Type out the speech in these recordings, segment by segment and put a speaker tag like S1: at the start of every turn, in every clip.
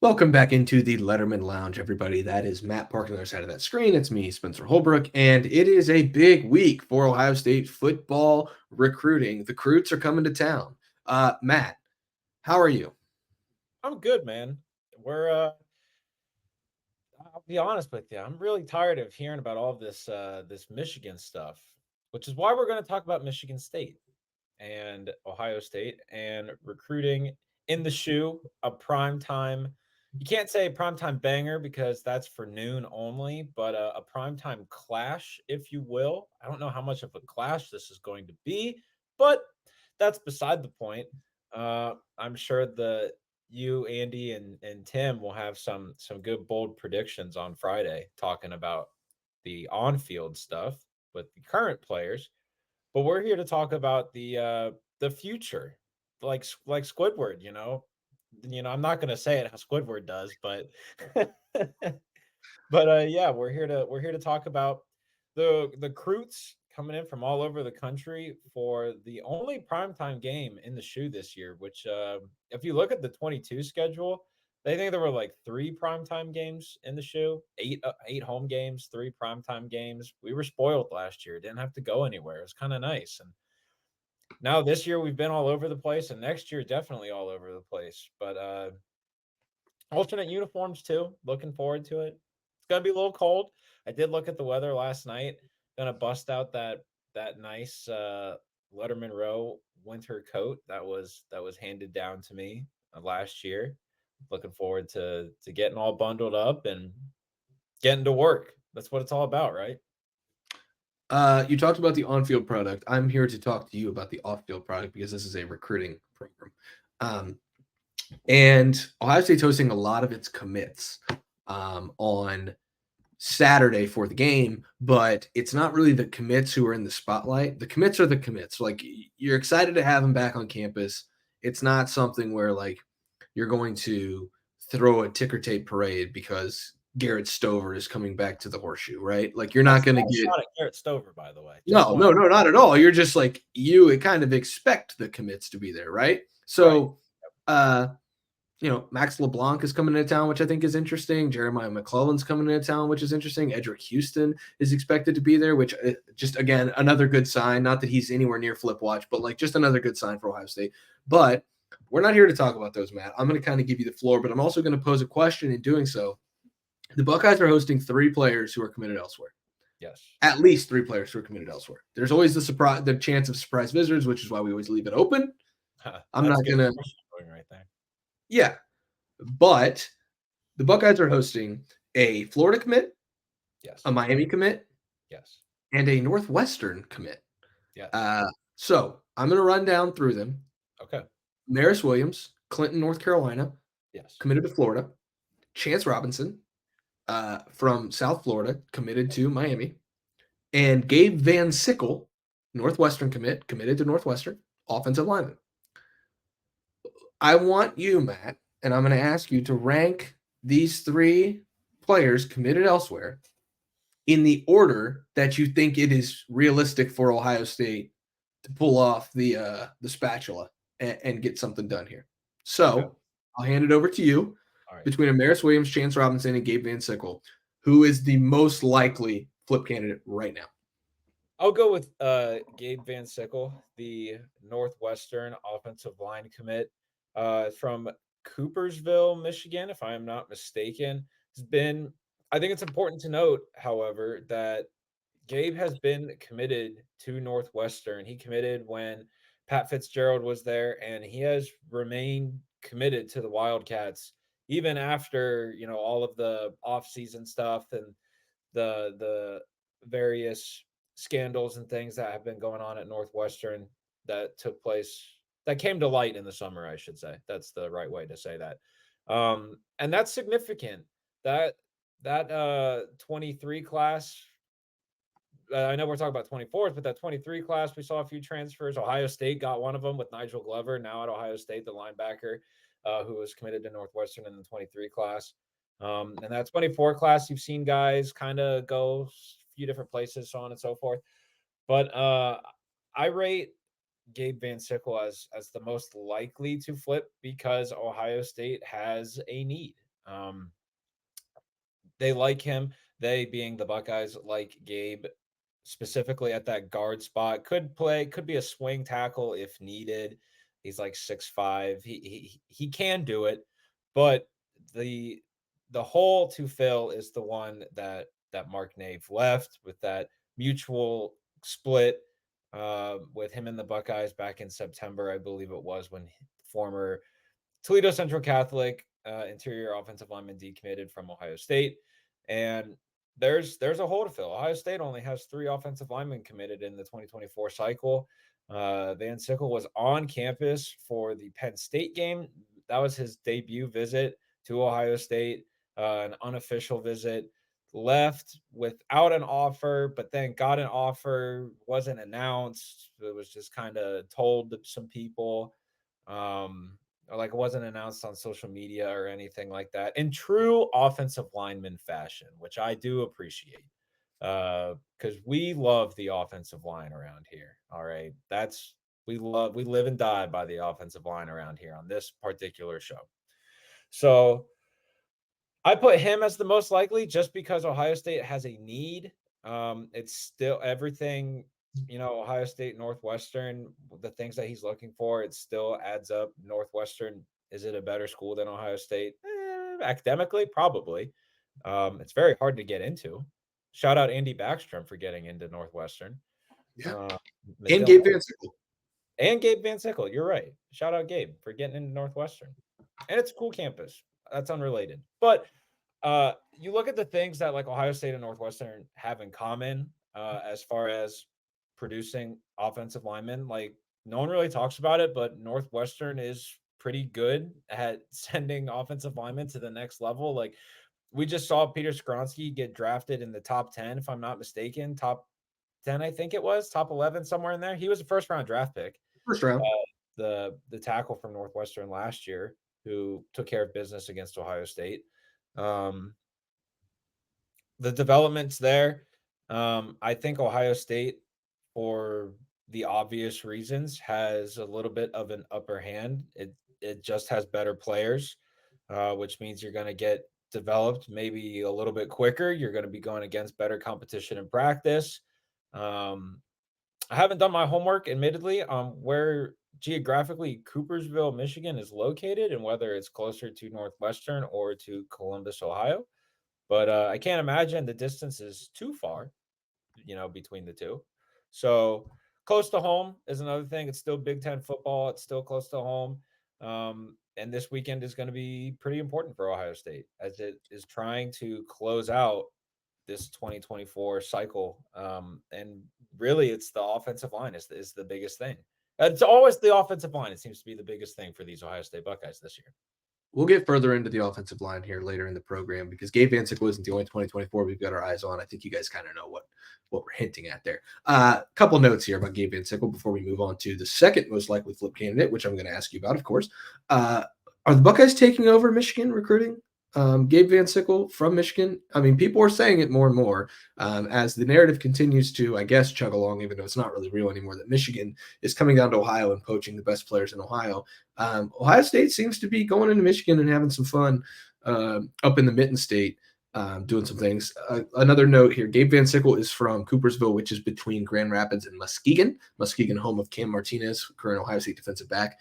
S1: Welcome back into the Letterman Lounge, everybody. That is Matt Park on the other side of that screen. It's me, Spencer Holbrook, and it is a big week for Ohio State football recruiting. The Croots are coming to town. Matt, how are you?
S2: I'm good, man. I'll be honest with you. I'm really tired of hearing about all this Michigan stuff, which is why we're going to talk about Michigan State and Ohio State and recruiting in the shoe, a prime time. You can't say prime time banger because that's for noon only, but a prime time clash, if you will. I don't know how much of a clash this is going to be, but that's beside the point. I'm sure the you, Andy, and Tim will have some good bold predictions on Friday talking about the on-field stuff with the current players, but we're here to talk about the future, like Squidward. I'm not going to say it how Squidward does, but yeah, we're here to talk about the Croots coming in from all over the country for the only primetime game in the shoe this year. Which, if you look at the 22 schedule, they think there were like three primetime games in the shoe, eight home games, three primetime games. We were spoiled last year; didn't have to go anywhere. It was kind of nice, and now this year we've been all over the place, and next year definitely all over the place. But alternate uniforms too. Looking forward to it. It's gonna be a little cold. I did look at the weather last night. Gonna bust out that nice Lettermen Row winter coat that was handed down to me last year. Looking forward to getting all bundled up and getting to work. That's what it's all about, right?
S1: You talked about the on-field product. I'm here to talk to you about the off-field product because this is a recruiting program. Um, and Ohio State's hosting a lot of its commits on Saturday for the game, but it's not really the commits who are in the spotlight. The commits are the commits. Like you're excited to have them back on campus. It's not something where like you're going to throw a ticker tape parade because Garrett Stover is coming back to the horseshoe, right? Like you're not
S2: That's
S1: going
S2: not
S1: to
S2: a
S1: get
S2: shot at Garrett Stover, by the way. Just
S1: no,
S2: want
S1: no, no, not at all. You're just like you kind of expect the commits to be there, right?
S2: right.
S1: So uh Max LeBlanc is coming into town, which I think is interesting. Jeremiah McClellan's coming into town, which is interesting. Edric Houston is expected to be there, which just again another good sign. Not that he's anywhere near flip watch, but like just another good sign for Ohio State. But we're not here to talk about those, Matt. I'm going to kind of give you the floor, but I'm also going to pose a question in doing so. The Buckeyes are hosting three players who are committed elsewhere.
S2: Yes.
S1: At least three players who are committed elsewhere. There's always the chance of surprise visitors, which is why we always leave it open. I'm
S2: That's
S1: not
S2: good
S1: gonna,
S2: foreshadowing right there.
S1: yeah, but the Buckeyes are hosting a Florida commit, a
S2: Yes.
S1: Miami commit,
S2: Yes.
S1: and a Northwestern commit.
S2: Yes.
S1: So I'm going to run down through them.
S2: Okay.
S1: Maris Williams, Clinton, North Carolina,
S2: Yes.
S1: committed to Florida. Chance Robinson from South Florida, committed to Miami. And Gabe Van Sickle, Northwestern commit, committed to Northwestern, offensive lineman. I want you, Matt, and I'm going to ask you to rank these three players committed elsewhere in the order that you think it is realistic for Ohio State to pull off the spatula and get something done here.
S2: Okay.
S1: So I'll hand it over to you
S2: All right.
S1: between Amaris Williams, Chance Robinson, and Gabe Van Sickle. Who is the most likely flip candidate right now?
S2: I'll go with Gabe Van Sickle, the Northwestern offensive line commit from Coopersville, Michigan, if I am not mistaken. Has been I think it's important to note, however, that Gabe has been committed to Northwestern. He committed when Pat Fitzgerald was there, and he has remained committed to the Wildcats even after all of the offseason stuff and the various scandals and things that have been going on at Northwestern that took place that came to light in the summer, I should say. That's the right way to say that. And that's significant. That that 23 class, I know we're talking about 24th, but that 23 class, we saw a few transfers. Ohio State got one of them with Nigel Glover, now at Ohio State, the linebacker who was committed to Northwestern in the 23 class. And that 24 class, you've seen guys kind of go a few different places, so on and so forth. But I rate Gabe Van Sickle as the most likely to flip because Ohio State has a need. They like him. They, being the Buckeyes, like Gabe specifically at that guard spot. Could be a swing tackle if needed. He's like 6'5". He can do it, but the the hole to fill is the one that Mark Nave left with that mutual split with him and the Buckeyes back in September, I believe it was, when former Toledo Central Catholic interior offensive lineman decommitted from Ohio State, and there's a hole to fill. Ohio State only has 3 offensive linemen committed in the 2024 cycle. Van Sickle was on campus for the Penn State game. That was his debut visit to Ohio State, an unofficial visit. Left without an offer, but then got an offer. Wasn't announced. It was just kind of told to some people. Or like it wasn't announced on social media or anything like that in true offensive lineman fashion, which I do appreciate because we love the offensive line around here. All right. We live and die by the offensive line around here on this particular show. So I put him as the most likely just because Ohio State has a need. It's still everything, Ohio State, Northwestern, the things that he's looking for, it still adds up. Northwestern, is it a better school than Ohio State? Academically, probably. It's very hard to get into. Shout out Andy Backstrom for getting into Northwestern.
S1: Yeah. And
S2: Dylan
S1: Gabe Van Sickle.
S2: and Gabe Van Sickle. You're right. Shout out Gabe for getting into Northwestern. And it's a cool campus. That's unrelated. But you look at the things that like Ohio State and Northwestern have in common as far as producing offensive linemen. Like no one really talks about it, but Northwestern is pretty good at sending offensive linemen to the next level. Like we just saw Peter Skronsky get drafted in the top 10, if I'm not mistaken, top 10, I think it was top 11, somewhere in there. He was a first round draft pick.
S1: First round.
S2: The tackle from Northwestern last year who took care of business against Ohio State. Um, the developments there. I think Ohio State, for the obvious reasons, has a little bit of an upper hand. It just has better players, which means you're going to get developed maybe a little bit quicker. You're going to be going against better competition in practice. I haven't done my homework, admittedly, on where geographically Coopersville, Michigan is located and whether it's closer to Northwestern or to Columbus, Ohio. But I can't imagine the distance is too far, between the two. So close to home is another thing. It's still Big Ten football. It's still close to home. And this weekend is going to be pretty important for Ohio State as it is trying to close out this 2024 cycle. And really, it's the offensive line is the biggest thing. It's always the offensive line. It seems to be the biggest thing for these Ohio State Buckeyes this year.
S1: We'll get further into the offensive line here later in the program because Gabe Van Sickle isn't the only 2024 we've got our eyes on. I think you guys kind of know what we're hinting at there. Couple notes here about Gabe Van Sickle before we move on to the second most likely flip candidate, which I'm going to ask you about, of course. Are the Buckeyes taking over Michigan recruiting? Gabe Van Sickle from Michigan. I mean, people are saying it more and more as the narrative continues to, I guess, chug along, even though it's not really real anymore, that Michigan is coming down to Ohio and poaching the best players in Ohio. Ohio State seems to be going into Michigan and having some fun up in the Mitten State, doing some things. Another note here, Gabe Van Sickle is from Coopersville, which is between Grand Rapids and Muskegon. Muskegon, home of Cam Martinez, current Ohio State defensive back.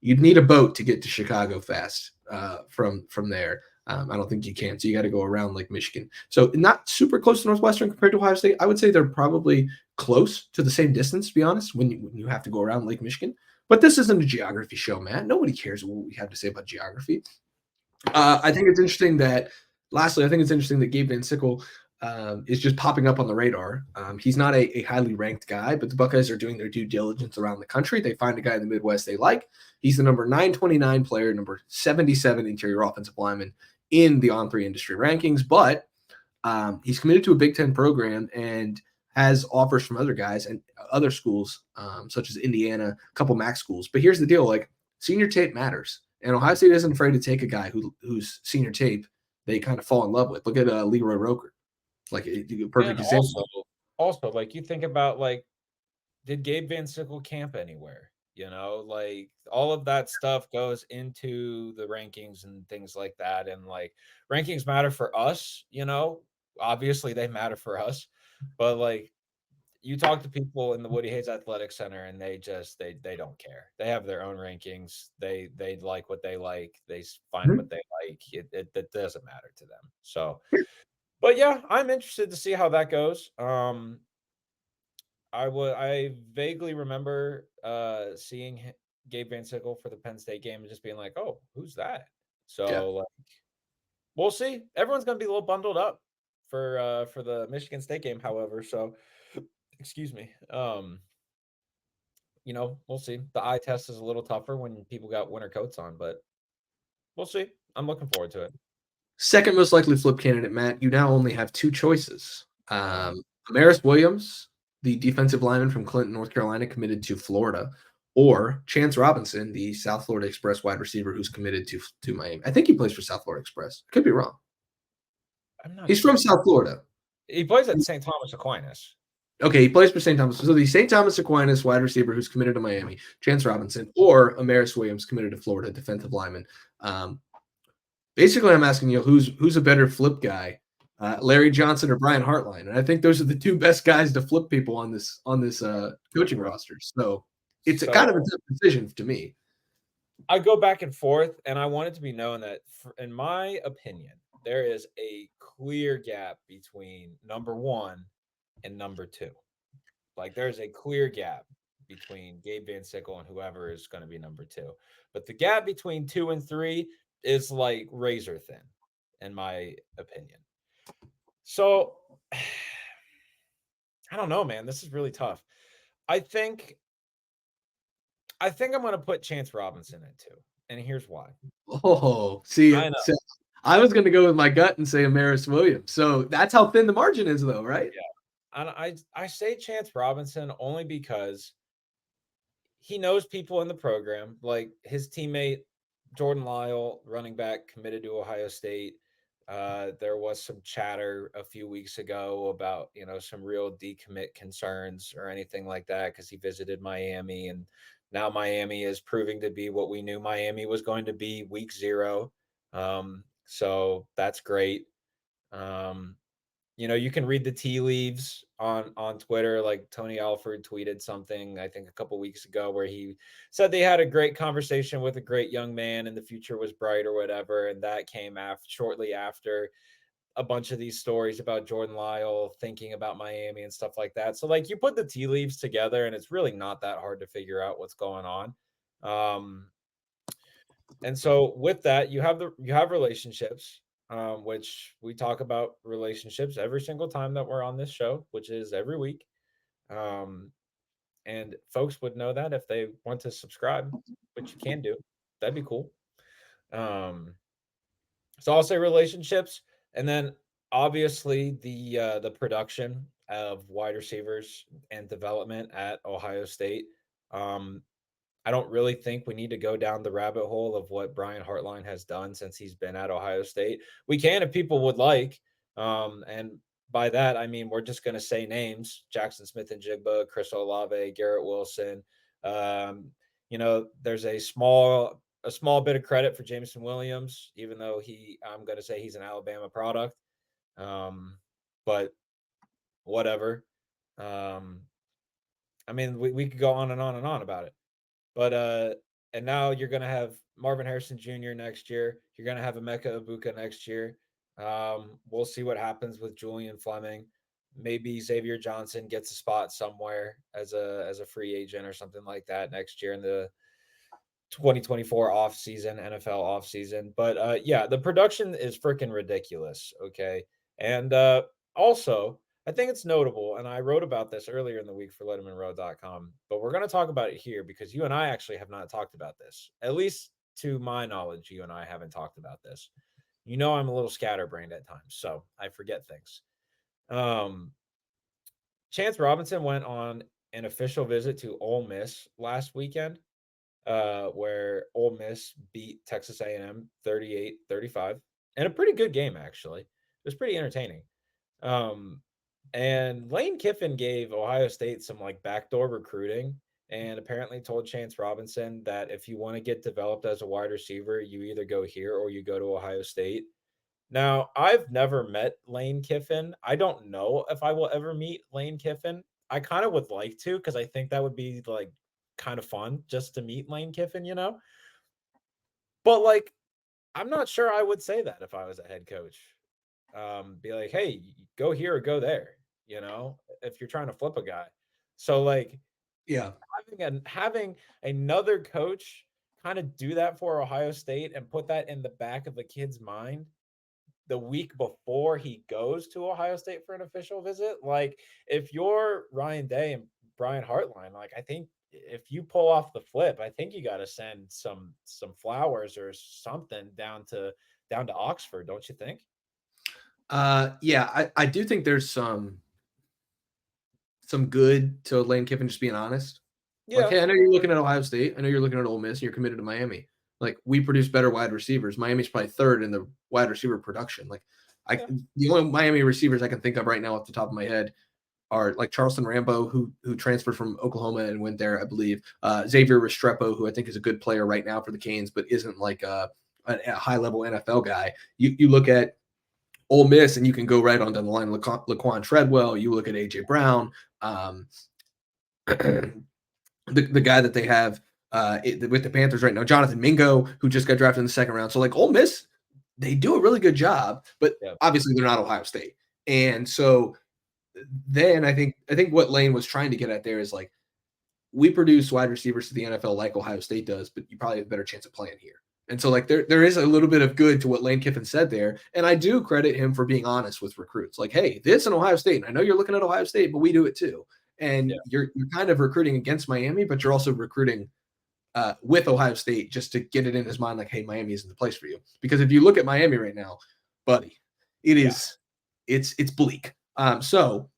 S1: You'd need a boat to get to Chicago fast from there. I don't think you can. So you got to go around Lake Michigan. So not super close to Northwestern compared to Ohio State. I would say they're probably close to the same distance, to be honest, when you have to go around Lake Michigan. But this isn't a geography show, Matt. Nobody cares what we have to say about geography. I think it's interesting that Gabe Van Sickle is just popping up on the radar. He's not a highly ranked guy, but the Buckeyes are doing their due diligence around the country. They find a guy in the Midwest they like. He's the number 929 player, number 77 interior offensive lineman in the On3 industry rankings, but he's committed to a Big Ten program and has offers from other guys and other schools, such as Indiana, a couple MAC schools. But here's the deal, like senior tape matters. And Ohio State isn't afraid to take a guy whose senior tape they kind of fall in love with. Look at Leroy Roker. Like a perfect example.
S2: Also, like you think about like, did Gabe Van Sickle camp anywhere? like all of that stuff goes into the rankings and things like that. And like rankings matter for us, obviously they matter for us, but like you talk to people in the Woody Hayes Athletic Center and they don't care. They have their own rankings. They like what they like. Find what
S1: Mhm.
S2: they like. It doesn't matter to them. So, but yeah, I'm interested to see how that goes. I vaguely remember seeing Gabe Van Sickle for the Penn State game and just being like, "Oh, who's that?"
S1: Yeah.
S2: So like, we'll see. Everyone's gonna be a little bundled up for the Michigan State game, however. So, excuse me. We'll see. The eye test is a little tougher when people got winter coats on, but we'll see. I'm looking forward to it.
S1: Second most likely flip candidate, Matt. You now only have two choices.
S2: Oh,
S1: Amaris Williams, the defensive lineman from Clinton, North Carolina, committed to Florida, or Chance Robinson, the South Florida Express wide receiver who's committed to Miami. I think he plays for South Florida Express. Could be wrong.
S2: I'm not
S1: He's from
S2: sure.
S1: South Florida.
S2: He plays at St. Thomas Aquinas.
S1: Okay, he plays for St. Thomas. So the St. Thomas Aquinas wide receiver who's committed to Miami, Chance Robinson, or Amaris Williams committed to Florida, defensive lineman. Um, Basically, I'm asking you who's a better flip guy, Larry Johnson or Brian Hartline, and I think those are the two best guys to flip people on this coaching
S2: Right.
S1: roster. So it's a
S2: So
S1: kind of a tough decision to me.
S2: I go back and forth, and I want it to be known that, in my opinion, there is a clear gap between number one and number two. Like, there's a clear gap between Gabe Van Sickle and whoever is going to be number two. But the gap between two and three is like razor thin, in my opinion. So I don't know, man. This is really tough. I think I think I'm going to put Chance Robinson in two, and here's why.
S1: Oh, see,
S2: I know.
S1: so I was going to go with my gut and say Amaris Williams. So that's how thin the margin is, though, right?
S2: And I say Chance Robinson only because he knows people in the program, like his teammate Jordan Lyle, running back, committed to Ohio State. There was some chatter a few weeks ago about some real decommit concerns or anything like that because he visited Miami, and now Miami is proving to be what we knew Miami was going to be week 0. So that's great. Um, you can read the tea leaves on Twitter. Like Tony Alford tweeted something, I think a couple weeks ago, where he said they had a great conversation with a great young man and the future was bright or whatever. And that came after shortly after a bunch of these stories about Jordan Lyle thinking about Miami and stuff like that. So like you put the tea leaves together and it's really not that hard to figure out what's going on. Um, and so with that, you have relationships, which we talk about relationships every single time that we're on this show, which is every week. Um, and folks would know that if they want to subscribe, which you can do. That'd be cool. Um, so I'll say relationships, and then obviously the production of wide receivers and development at Ohio State. Um, I don't really think we need to go down the rabbit hole of what Brian Hartline has done since he's been at Ohio State. We can if people would like. And by that, I mean, we're just going to say names: Jackson Smith and Jigba, Chris Olave, Garrett Wilson. Um, there's a small bit of credit for Jameson Williams, even though I'm going to say he's an Alabama product. Um, but whatever. Um, I mean, we could go on and on and on about it. But and now you're gonna have Marvin Harrison Jr. next year. You're gonna have Emeka Ibuka next year. We'll see what happens with Julian Fleming. Maybe Xavier Johnson gets a spot somewhere as a free agent or something like that next year in the 2024 offseason, NFL offseason. But yeah, the production is freaking ridiculous. Okay. And also, I think it's notable, and I wrote about this earlier in the week for lettermenrow.com, but we're going to talk about it here because you and I actually have not talked about this. At least to my knowledge, you and I haven't talked about this. I'm a little scatterbrained at times, so I forget things. Um, Chance Robinson went on an official visit to Ole Miss last weekend, where Ole Miss beat Texas A&M 38-35, and a pretty good game, actually. It was pretty entertaining. Um, and Lane Kiffin gave Ohio State some like backdoor recruiting and apparently told Chance Robinson that if you want to get developed as a wide receiver, you either go here or you go to Ohio State. Now, I've never met Lane Kiffin. I don't know if I will ever meet Lane Kiffin. I kind of would like to because I think that would be like kind of fun just to meet Lane Kiffin, you know? But like, I'm not sure I would say that if I was a head coach. Be like, hey, go here or go there, you know, if you're trying to flip a guy. So like
S1: Yeah.
S2: having another coach kind of do that for Ohio State and put that in the back of the kid's mind the week before he goes to Ohio State for an official visit. Like, if you're Ryan Day and Brian Hartline, like I think if you pull off the flip, I think you got to send some flowers or something down to Oxford, don't you think?
S1: Yeah, I do think there's some good to Lane Kiffin just being honest. Like,
S2: Yeah,
S1: hey, I know you're looking at Ohio State. I know you're looking at Ole Miss, and you're committed to Miami. Like, we produce better wide receivers. Miami's probably third in the wide receiver production. Like, I
S2: yeah,
S1: the only Miami receivers I can think of right now off the top of my head are like Charleston Rambo, who transferred from Oklahoma and went there, I believe. Xavier Restrepo, who I think is a good player right now for the Canes, but isn't like a high level NFL guy. You look at Ole Miss, and you can go right on down the line. Laquan Treadwell. You look at AJ Brown. Um, the guy that they have with the Panthers right now, Jonathan Mingo, who just got drafted in the second round. So like Ole Miss, they do a really good job, but
S2: yeah,
S1: obviously they're not Ohio State. And so then I think what Lane was trying to get at there is like we produce wide receivers to the NFL like Ohio State does, but you probably have a better chance of playing here. And so like there is a little bit of good to what Lane Kiffin said there. And I do credit him for being honest with recruits. Like, hey, this in Ohio State. And I know you're looking at Ohio State, but we do it too. And
S2: yeah,
S1: you're kind of recruiting against Miami, but you're also recruiting with Ohio State just to get it in his mind, like, hey, Miami isn't the place for you. Because if you look at Miami right now, buddy, it
S2: yeah.
S1: is it's bleak. So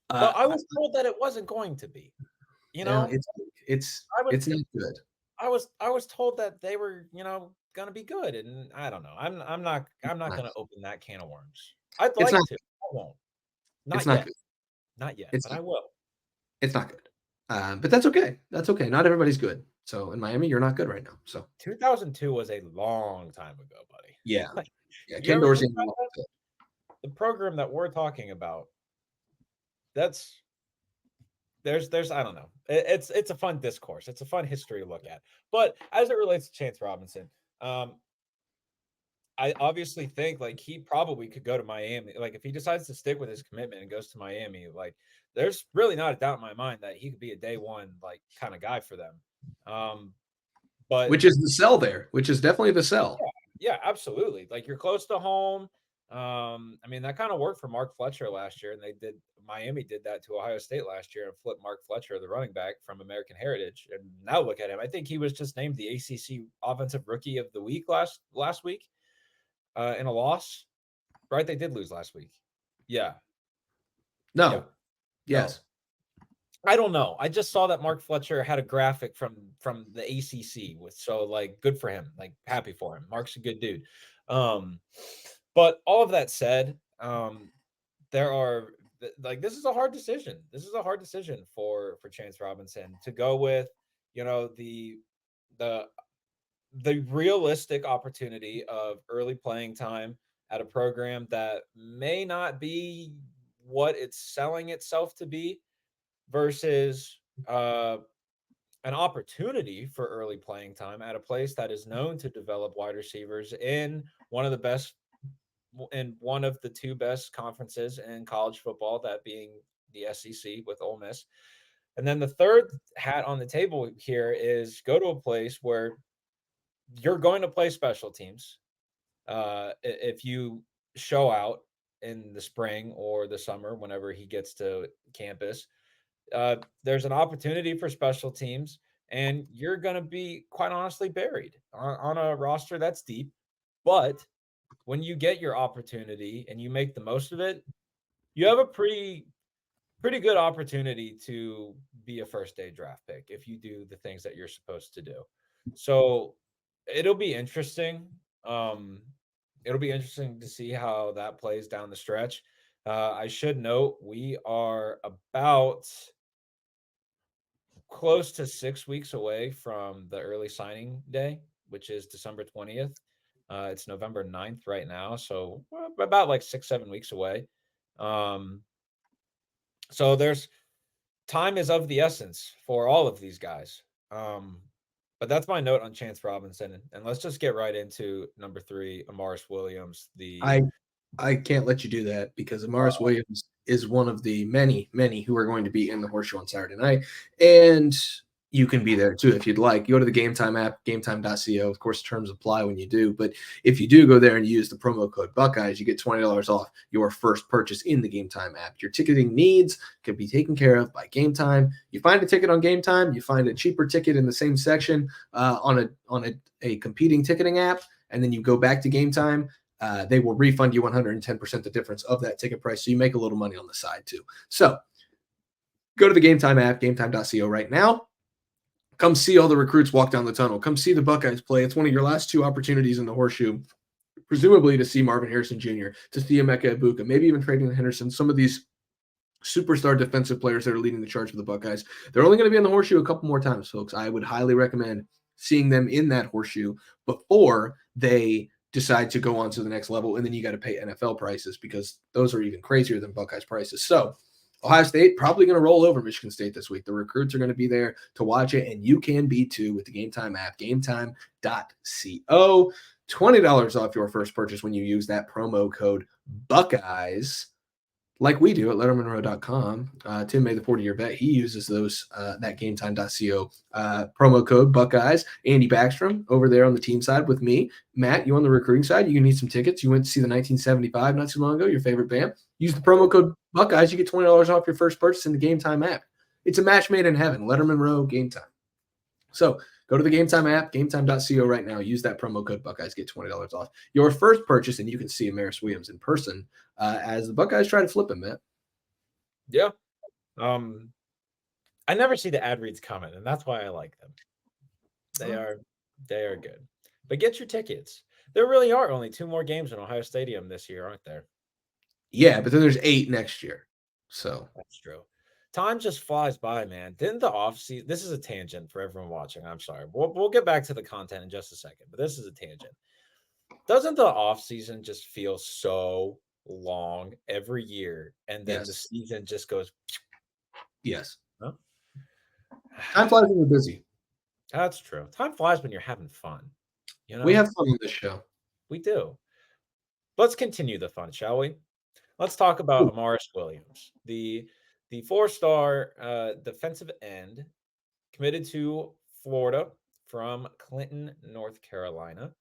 S1: uh,
S2: But I was told that it wasn't going to be. You
S1: yeah,
S2: know,
S1: it's
S2: I was
S1: it's not good.
S2: I was told that they were, gonna be good, and I don't know. I'm not
S1: Not,
S2: gonna open that can of worms. I'd
S1: it's
S2: like
S1: not
S2: to. I won't.
S1: it's
S2: Not
S1: not
S2: yet.
S1: good.
S2: Not yet,
S1: It's
S2: but
S1: not
S2: I will.
S1: it's not good. But that's okay. That's okay. Not everybody's good. So in Miami, you're not good right now. So
S2: 2002 was a long time ago, buddy.
S1: yeah,
S2: Like,
S1: yeah.
S2: you
S1: Ken
S2: ever
S1: Dorsey.
S2: think about that? The program that we're talking about, that's there's I don't know. It's a fun discourse. It's a fun history to look at. But as it relates to Chance Robinson, um, I obviously think like he probably could go to Miami. Like if he decides to stick with his commitment and goes to Miami, like there's really not a doubt in my mind that he could be a day one like kind of guy for them. Um, but
S1: Which is the sell there, which is definitely the sell.
S2: yeah, yeah, absolutely. Like you're close to home. I mean that kind of worked for Mark Fletcher last year, and they did Miami did that to Ohio State last year and flipped Mark Fletcher, the running back from American Heritage. And now look at him. I think he was just named the ACC Offensive Rookie of the Week last week in a loss. Right? They did lose last week. Yeah. Yeah.
S1: No.
S2: No.
S1: Yes.
S2: I don't know. I just saw that Mark Fletcher had a graphic from the ACC with so like good for him. Like happy for him. Mark's a good dude. Um but all of that said, there are like this is a hard decision. This is a hard decision for Chance Robinson to go with, the the realistic opportunity of early playing time at a program that may not be what it's selling itself to be versus an opportunity for early playing time at a place that is known to develop wide receivers in one of the two best conferences in college football, that being the SEC with Ole Miss. And then the third hat on the table here is go to a place where you're going to play special teams. If you show out in the spring or the summer, whenever he gets to campus, there's an opportunity for special teams, and you're going to be quite honestly buried on a roster that's deep. But when you get your opportunity and you make the most of it, you have a pretty good opportunity to be a first day draft pick if you do the things that you're supposed to do. So it'll be interesting. Um, it'll be interesting to see how that plays down the stretch. I should note we are about close to 6 weeks away from the early signing day, which is December 20th. It's November 9th right now, so about like 6, 7 weeks away. Um, so there's time is of the essence for all of these guys. Um, but that's my note on Chance Robinson, and let's just get right into number three, Amaris Williams. The
S1: I I can't let you do that because Amaris Williams is one of the many, many who are going to be in the horseshoe on Saturday night. And you can be there too if you'd like. Go to the Game Time app, gametime.co. Of course, terms apply when you do. But if you do go there and use the promo code Buckeyes, you get $20 off your first purchase in the Game Time app. Your ticketing needs can be taken care of by Game Time. You find a ticket on Game Time, you find a cheaper ticket in the same section on a competing ticketing app, and then you go back to Game Time. They will refund you 110% the difference of that ticket price. So you make a little money on the side too. So go to the Game Time app, gametime.co right now. Come see all the recruits walk down the tunnel. Come see the Buckeyes play. It's one of your last two opportunities in the horseshoe, presumably to see Marvin Harrison Jr., to see Emeka Ibuka, maybe even Trading Henderson. Some of these superstar defensive players that are leading the charge for the Buckeyes. They're only going to be in the horseshoe a couple more times, folks. I would highly recommend seeing them in that horseshoe before they decide to go on to the next level. And then you got to pay NFL prices because those are even crazier than Buckeyes prices. So Ohio State probably going to roll over Michigan State this week. The recruits are going to be there to watch it, and you can be too with the Game Time app, gametime.co. $20 off your first purchase when you use that promo code Buckeyes, like we do at lettermenrow.com. Tim made the 40-year bet. He uses that gametime.co promo code Buckeyes. Andy Backstrom over there on the team side with me. Matt, you on the recruiting side, you need some tickets. You went to see the 1975 not too long ago, your favorite band. Use the promo code Buckeyes. You get $20 off your first purchase in the Game Time app. It's a match made in heaven. Lettermen Row, Game Time. So go to the Game Time app, gametime.co right now. Use that promo code Buckeyes, get $20 off your first purchase, and you can see Amaris Williams in person as the Buckeyes try to flip him, Matt.
S2: Yeah. I never see the ad reads coming, and that's why I like them. They are good. But get your tickets. There really are only 2 more games in Ohio Stadium this year, aren't there?
S1: Yeah, but then there's 8 next year. So
S2: That's true. Time just flies by, man. Didn't the offseason, this is a tangent for everyone watching. I'm sorry. We'll get back to the content in just a second, but this is a tangent. Doesn't the offseason just feel so long every year? And then the
S1: yes,
S2: season just goes,
S1: yes.
S2: huh?
S1: Time flies when you're busy.
S2: That's true. Time flies when you're having fun. You
S1: We
S2: know,
S1: have fun on this show.
S2: we do. Let's continue the fun, shall we? Let's talk about
S1: Ooh,
S2: Amaris Williams, the 4-star defensive end committed to Florida from Clinton, North Carolina.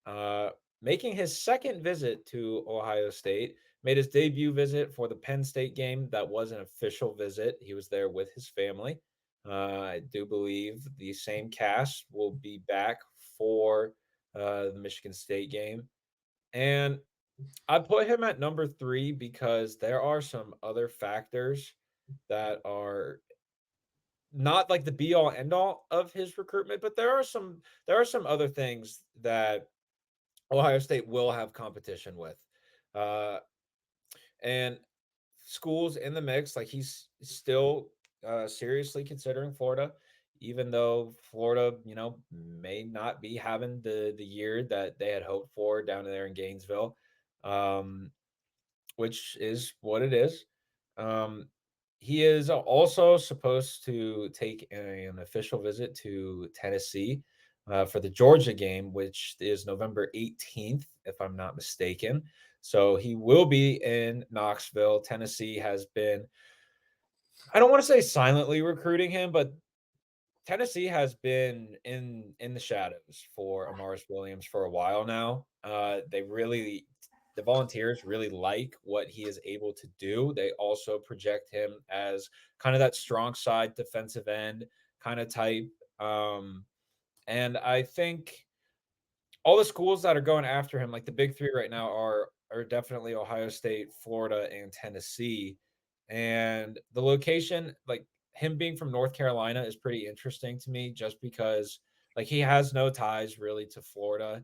S2: Uh, Making his second visit to Ohio State, made his debut visit for the Penn State game. That was an official visit. He was there with his family. I do believe the same cast will be back for the Michigan State game. And I put him at number 3 because there are some other factors that are not like the be all end all of his recruitment, but there are some other things that Ohio State will have competition with. Uh, and schools in the mix, like he's still seriously considering Florida, even though Florida, may not be having the year that they had hoped for down there in Gainesville. Um, which is what it is. Um, he is also supposed to take an official visit to Tennessee for the Georgia game, which is November 18th, if I'm not mistaken. So he will be in Knoxville. Tennessee has been, I don't want to say silently recruiting him, but Tennessee has been in the shadows for Amaris Williams for a while now. The Volunteers really like what he is able to do. They also project him as kind of that strong side defensive end kind of type. And I think all the schools that are going after him, like the big 3 right now, are definitely Ohio State, Florida, and Tennessee. And the location, like him being from North Carolina, is pretty interesting to me, just because like he has no ties really to Florida.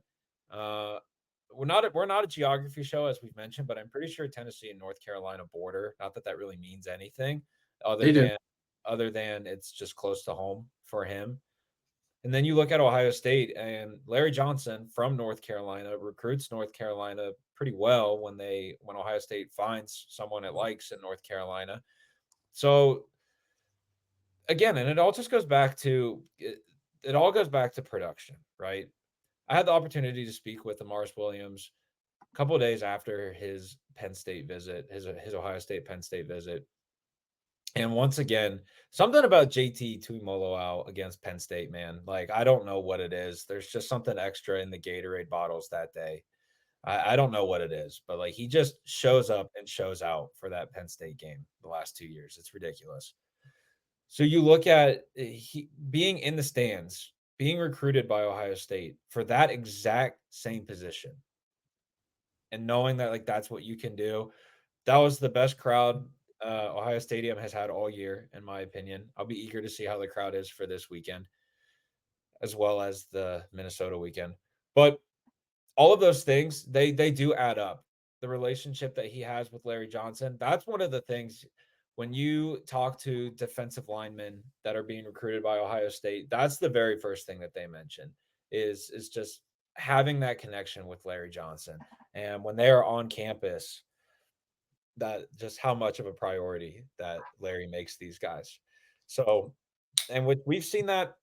S2: Uh, we're not a geography show, as we've mentioned, but I'm pretty sure Tennessee and North Carolina border. Not that that really means anything, other
S1: they do.
S2: than other than it's just close to home for him. And then you look at Ohio State, and Larry Johnson from North Carolina recruits North Carolina pretty well when Ohio State finds someone it likes in North Carolina. So again, and it all just goes back to it all goes back to production, right? I had the opportunity to speak with Amaris Williams a couple of days after his Penn State visit, his Ohio State Penn State visit. And once again, something about JT Tuimoloau against Penn State, man. Like, I don't know what it is. There's just something extra in the Gatorade bottles that day. I don't know what it is, but like he just shows up and shows out for that Penn State game the last 2 years. It's ridiculous. So you look at being in the stands, being recruited by Ohio State for that exact same position, and knowing that like that's what you can do. That was the best crowd Ohio Stadium has had all year, in my opinion. I'll be eager to see how the crowd is for this weekend, as well as the Minnesota weekend. But all of those things, they do add up. The relationship that he has with Larry Johnson, that's one of the things when you talk to defensive linemen that are being recruited by Ohio State, that's the very first thing that they mention is just having that connection with Larry Johnson. And when they are on campus, that just how much of a priority that Larry makes these guys. So, and we've seen that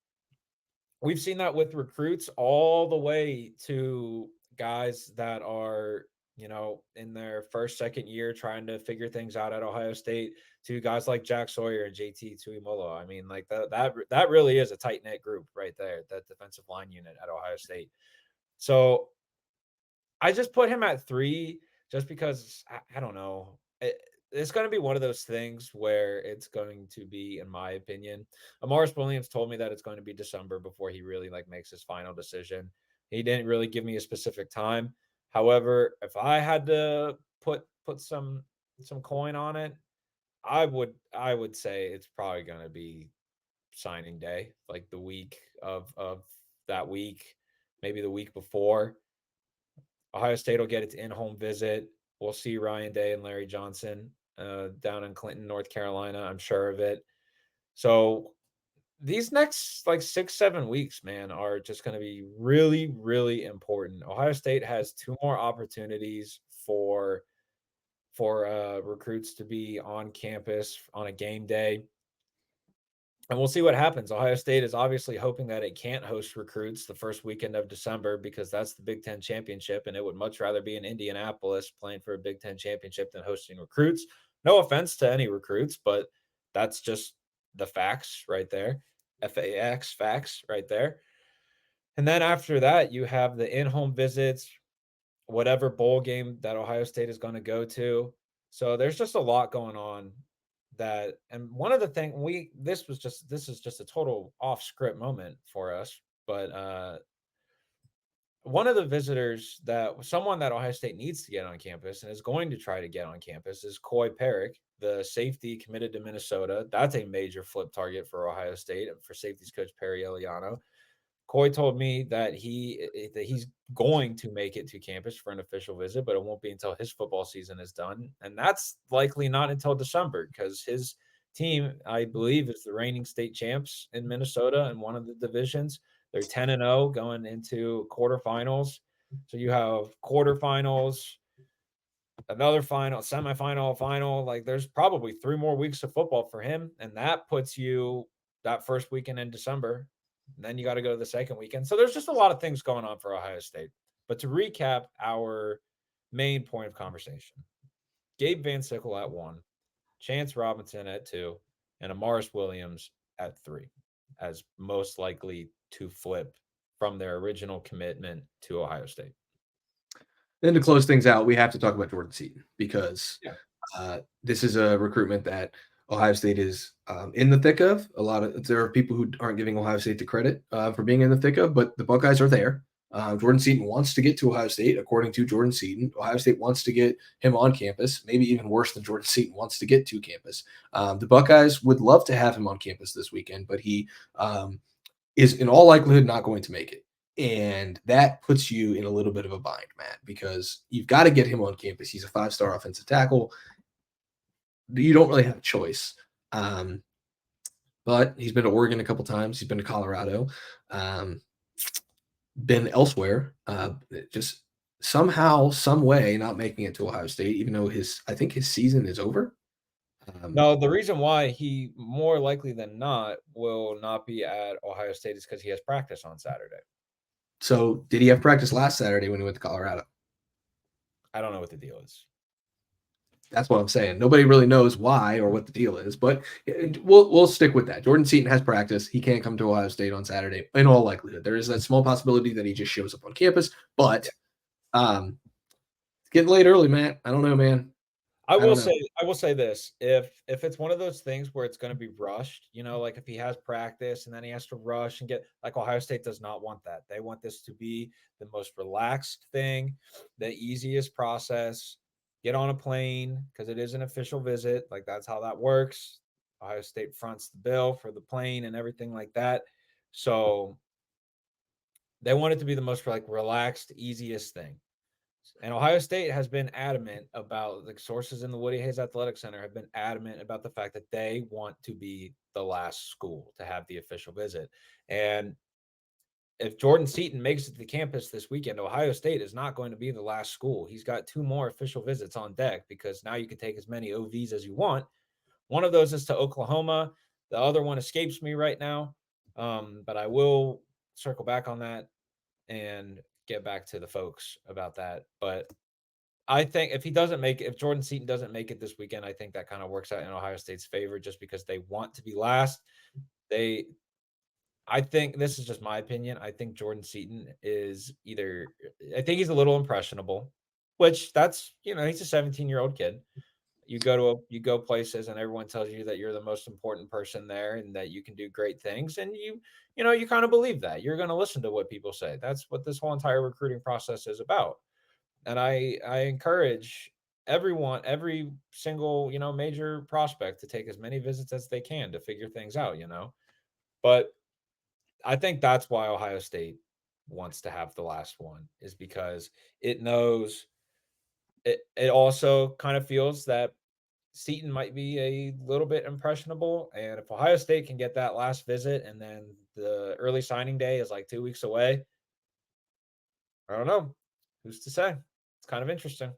S2: with recruits all the way to guys that are, in their first, second year trying to figure things out at Ohio State to guys like Jack Sawyer and JT Tuimoloau. I mean, like that really is a tight knit group right there, that defensive line unit at Ohio State. So I just put him at 3 just because I don't know. It's going to be one of those things where it's going to be, in my opinion, Amaris Williams told me that it's going to be December before he really like makes his final decision. He didn't really give me a specific time. However, if I had to put some coin on it, I would say it's probably going to be signing day, like the week of that week, maybe the week before. Ohio State will get its in-home visit. We'll see Ryan Day and Larry Johnson down in Clinton, North Carolina. I'm sure of it. So these next like 6-7 weeks, man, are just going to be really, really important. Ohio State has 2 more opportunities for recruits to be on campus on a game day. And we'll see what happens. Ohio State is obviously hoping that it can't host recruits the first weekend of December because that's the Big Ten championship, and it would much rather be in Indianapolis playing for a Big Ten championship than hosting recruits. No offense to any recruits, but that's just the facts right there. FAX facts right there. And then after that, you have the in-home visits, whatever bowl game that Ohio State is going to go to. So there's just a lot going on that, and one of the thing this is just a total off script moment for us, but one of the visitors that someone that Ohio State needs to get on campus and is going to try to get on campus is Coy Perrick, the safety committed to Minnesota. That's a major flip target for Ohio State for safeties coach Perry Eliano. Coy told me that he's going to make it to campus for an official visit, but it won't be until his football season is done, and that's likely not until December because his team, I believe, is the reigning state champs in Minnesota in one of the divisions. They're 10-0 going into quarterfinals. So you have quarterfinals, another final, semifinal, final. Like there's probably 3 more weeks of football for him, and that puts you that first weekend in December. And then you got to go to the second weekend. So there's just a lot of things going on for Ohio State. But to recap our main point of conversation, Gabe Van Sickle at 1, Chance Robinson at 2, and Amaris Williams at 3 as most likely to flip from their original commitment to Ohio State.
S1: Then to close things out, we have to talk about Jordan Seaton because
S2: Yeah.
S1: this is a recruitment that Ohio State is in the thick of. There are people who aren't giving Ohio State the credit for being in the thick of, but the Buckeyes are there. Jordan Seaton wants to get to Ohio State, according to Jordan Seaton. Ohio State wants to get him on campus, maybe even worse than Jordan Seaton wants to get to campus. The Buckeyes would love to have him on campus this weekend, but he is in all likelihood not going to make it. And that puts you in a little bit of a bind, Matt, because you've got to get him on campus. He's a 5-star offensive tackle. You don't really have a choice. but he's been to Oregon a couple times. He's been to Colorado, um, been elsewhere. Just somehow, some way, not making it to Ohio State, even though I think his season is over. Um,
S2: No, the reason why he more likely than not will not be at Ohio State is because he has practice on Saturday.
S1: so, did he have practice last Saturday when he went to Colorado?
S2: I don't know what the deal is.
S1: That's what I'm saying. Nobody really knows why or what the deal is, but we'll stick with that. Jordan Seaton has practice. He can't come to Ohio State on Saturday in all likelihood. There is that small possibility that he just shows up on campus, but um, it's getting late early, Matt. I don't know, man.
S2: I
S1: I
S2: will
S1: don't
S2: say
S1: know.
S2: I will say this, if it's one of those things where it's gonna be rushed, like if he has practice and then he has to rush and get like Ohio State does not want that. They want this to be the most relaxed thing, the easiest process. Get on a plane because it is an official visit. Like that's how that works. Ohio State fronts the bill for the plane and everything like that. So they want it to be the most like relaxed, easiest thing. And Ohio State has been adamant about the sources in the Woody Hayes Athletic Center have been adamant about the fact that they want to be the last school to have the official visit. And if Jordan Seaton makes it to the campus this weekend, Ohio State is not going to be the last school. He's got two more official visits on deck because now you can take as many OVs as you want. One of those is to Oklahoma. The other one escapes me right now, but I will circle back on that and get back to the folks about that. But I think if Jordan Seaton doesn't make it this weekend, I think that kind of works out in Ohio State's favor just because they want to be last. They, I think this is just my opinion. I think Jordan Seaton is I think he's a little impressionable, which he's a 17-year-old kid. You go places and everyone tells you that you're the most important person there and that you can do great things. And you kind of believe that. You're going to listen to what people say. That's what this whole entire recruiting process is about. And I encourage every single, major prospect to take as many visits as they can to figure things out. But I think that's why Ohio State wants to have the last one is because it knows it also kind of feels that Seaton might be a little bit impressionable. And if Ohio State can get that last visit and then the early signing day is like 2 weeks away, I don't know. Who's to say? It's kind of interesting.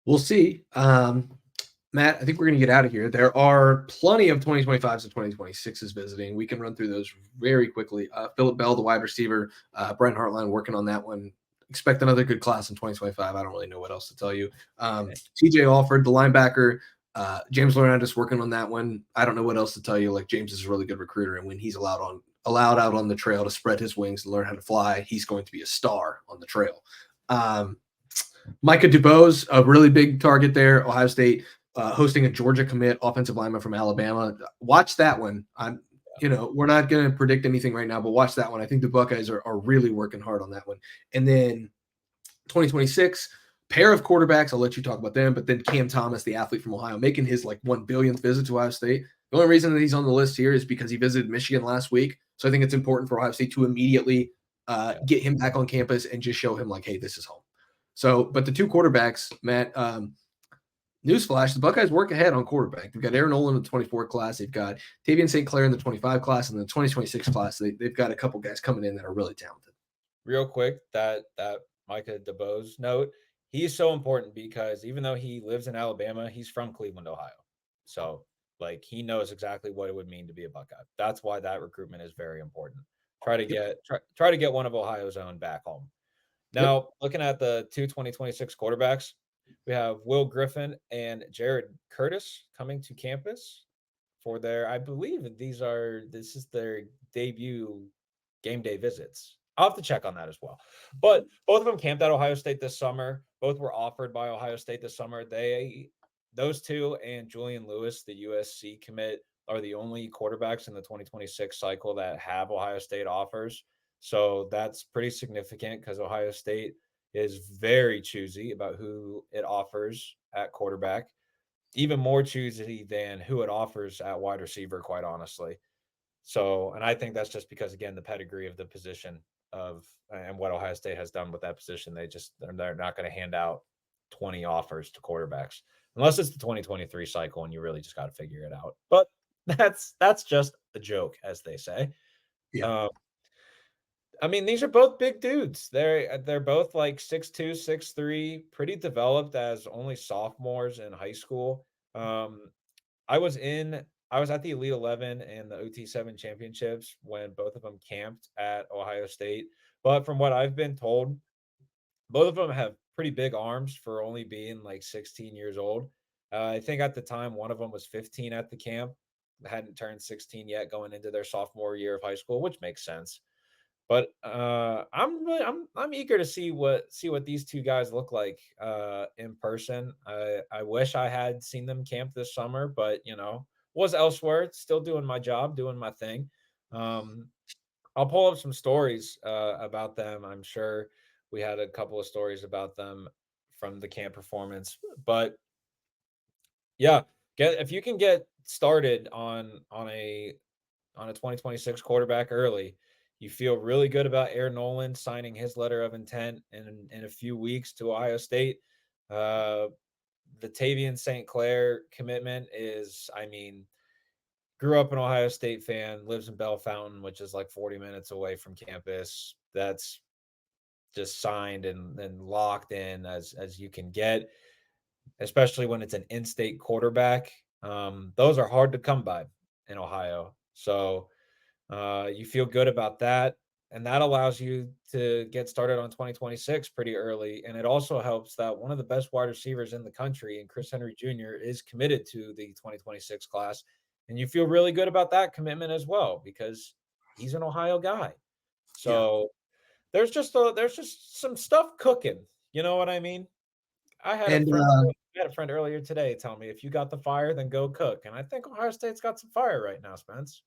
S1: We'll see. Matt, I think we're going to get out of here. There are plenty of 2025s and 2026s visiting. We can run through those very quickly. Philip Bell, the wide receiver, Brent Hartline working on that one. Expect another good class in 2025. I don't really know what else to tell you. TJ Alford, the linebacker, James Laurentis working on that one. I don't know what else to tell you. Like James is a really good recruiter, and when he's allowed out on the trail to spread his wings and learn how to fly, he's going to be a star on the trail. Micah Dubose, a really big target there. Ohio State hosting a Georgia commit offensive lineman from Alabama. Watch that one. We're not going to predict anything right now, but watch that one. I think the Buckeyes are really working hard on that one. And then 2026, pair of quarterbacks. I'll let you talk about them. But then Cam Thomas, the athlete from Ohio, making his like 1 billionth visit to Ohio State. The only reason that he's on the list here is because he visited Michigan last week. So I think it's important for Ohio State to immediately get him back on campus and just show him like, hey, this is home. So, but the two quarterbacks, Matt, newsflash, the Buckeyes work ahead on quarterback. They've got Aaron Nolan in the 24 class. They've got Tavian St. Clair in the 25 class, and the 2026 class. They've got a couple guys coming in that are really talented.
S2: Real quick, that Micah DeBose note, he's so important because even though he lives in Alabama, he's from Cleveland, Ohio. So like he knows exactly what it would mean to be a Buckeye. That's why that recruitment is very important. Try to get one of Ohio's own back home.
S1: Yep.
S2: Now, looking at the 2026 quarterbacks, we have Will Griffin and Jared Curtis coming to campus for I believe this is their debut game day visits. I'll have to check on that as well. But both of them camped at Ohio State this summer. Both were offered by Ohio State this summer. Those two and Julian Lewis, the USC commit, are the only quarterbacks in the 2026 cycle that have Ohio State offers. So that's pretty significant because Ohio State is very choosy about who it offers at quarterback, even more choosy than who it offers at wide receiver, quite honestly. So, and I think that's just because, again, the pedigree of the position and what Ohio State has done with that position. They're not going to hand out 20 offers to quarterbacks unless it's the 2023 cycle and you really just got to figure it out. But That's just a joke, as they say.
S1: Yeah.
S2: Um, I mean, these are both big dudes. They're both like 6'2", 6'3", pretty developed as only sophomores in high school. Um, I was in I was at the Elite 11 and the OT7 championships when both of them camped at Ohio State. But from what I've been told, both of them have pretty big arms for only being like 16 years old. I think at the time one of them was 15 at the camp, hadn't turned 16 yet going into their sophomore year of high school, which makes sense. But I'm eager to see what these two guys look like in person. I wish I had seen them camp this summer, but was elsewhere, still doing my job, doing my thing. Um, I'll pull up some stories about them. I'm sure we had a couple of stories about them from the camp performance, but yeah, get if you can get started on a 2026 quarterback early. You feel really good about Aaron Nolan signing his letter of intent in a few weeks to Ohio State. Uh, the Tavian St. Clair commitment is, I mean, grew up an Ohio State fan, lives in Bell Fountain, which is like 40 minutes away from campus. That's just signed and locked in as you can get, especially when it's an in-state quarterback. Those are hard to come by in Ohio. So you feel good about that. And that allows you to get started on 2026 pretty early. And it also helps that one of the best wide receivers in the country, and Chris Henry Jr., is committed to the 2026 class. And you feel really good about that commitment as well because he's an Ohio guy.
S1: Yeah.
S2: So there's just some stuff cooking. You know what I mean? I had a
S1: And
S2: friend I had a friend earlier today tell me if you got the fire, then go cook. And I think Ohio State's got some fire right now, Spence.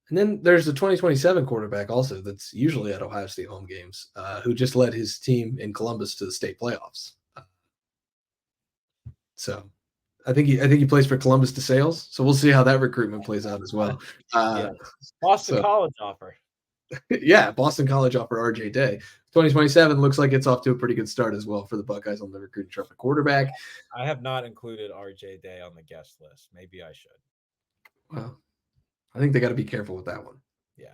S1: and then there's the 2027 quarterback also that's usually at Ohio State home games, who just led his team in Columbus to the state playoffs. So I think he plays for Columbus to Sales. So we'll see how that recruitment plays out as well.
S2: Yeah.
S1: Uh,
S2: Boston
S1: so
S2: College offer.
S1: yeah, Boston College offer RJ Day. 2027 looks like it's off to a pretty good start as well for the Buckeyes on the recruiting trail for quarterback.
S2: I have not included RJ Day on the guest list. Maybe I should.
S1: Well, I think they got to be careful with that one.
S2: Yeah.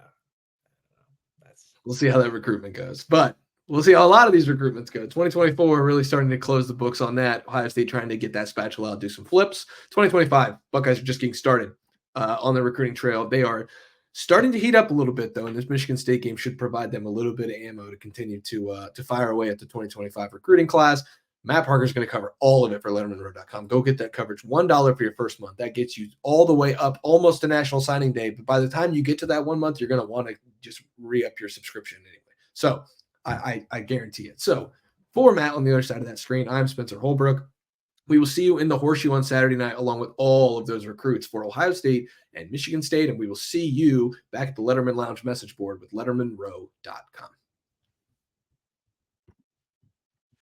S2: That's
S1: We'll see how that recruitment goes. But we'll see how a lot of these recruitments go. 2024, really starting to close the books on that. Ohio State trying to get that spatula out, do some flips. 2025, Buckeyes are just getting started on the recruiting trail. They are starting to heat up a little bit, though, and this Michigan State game should provide them a little bit of ammo to continue to fire away at the 2025 recruiting class. Matt Parker's going to cover all of it for LettermenRow.com. Go get that coverage. $1 for your first month. That gets you all the way up almost to National Signing Day. But by the time you get to that 1 month, you're going to want to just re-up your subscription anyway. So I guarantee it. So for Matt on the other side of that screen, I'm Spencer Holbrook. We will see you in the Horseshoe on Saturday night, along with all of those recruits for Ohio State and Michigan State. And we will see you back at the Lettermen Lounge message board with LettermenRow.com.